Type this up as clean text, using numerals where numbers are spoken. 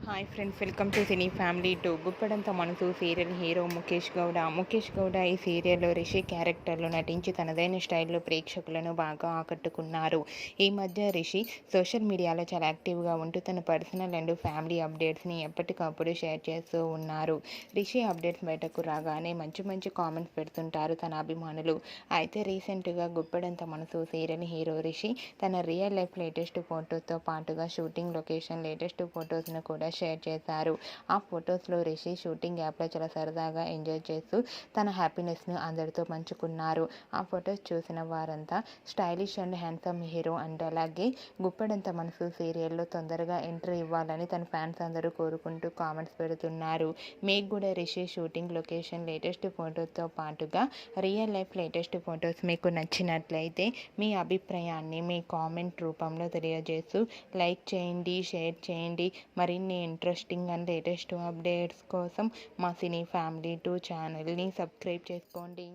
Hi friends, welcome to cine family too. గుప్పడంత మనసు serial hero Mukesh Gowda ఈ సీరియల్లో రిషి క్యారెక్టర్లో నటించి తనదైన స్టైల్లో ప్రేక్షకులను బాగా ఆకట్టుకున్నారు. ఈ మధ్య రిషి సోషల్ మీడియాలో చాలా యాక్టివ్గా ఉంటూ తన పర్సనల్ అండ్ ఫ్యామిలీ అప్డేట్స్ని ఎప్పటికప్పుడు షేర్ చేస్తూ ఉన్నారు. రిషి అప్డేట్స్ బయటకు రాగానే మంచి మంచి కామెంట్స్ పెడుతుంటారు తన అభిమానులు. అయితే రీసెంట్గా గుప్పడంత మనసు సీరియల్ హీరో రిషి తన రియల్ లైఫ్ లేటెస్ట్ ఫోటోతో పాటుగా షూటింగ్ లొకేషన్ లేటెస్ట్ ఫొటోస్ను కూడా షేర్ చేశారు. ఆ ఫొటోస్లో రిషి షూటింగ్ యాప్లో చాలా సరదాగా ఎంజాయ్ చేస్తూ తన హ్యాపీనెస్ను అందరితో పంచుకున్నారు. ఆ ఫొటోస్ చూసిన వారంతా stylish and handsome hero and అలాగే గుప్పడంత మనసు సీరియల్లో తొందరగా ఎంట్రీ ఇవ్వాలని తన ఫ్యాన్స్ అందరూ కోరుకుంటూ కామెంట్స్ పెడుతున్నారు. మీకు కూడా రిషి షూటింగ్ లొకేషన్ లేటెస్ట్ ఫోటోతో పాటుగా రియల్ లైఫ్ లేటెస్ట్ ఫొటోస్ మీకు నచ్చినట్లయితే మీ అభిప్రాయాన్ని మీ కామెంట్ రూపంలో తెలియజేస్తూ లైక్ చేయండి, షేర్ చేయండి. మరిన్ని ఇంట్రెస్టింగ్ అండ్ లేటెస్ట్ అప్డేట్స్ కోసం మా సినీ ఫ్యామిలీ 2 ఛానల్ని సబ్స్క్రైబ్ చేసుకోండి.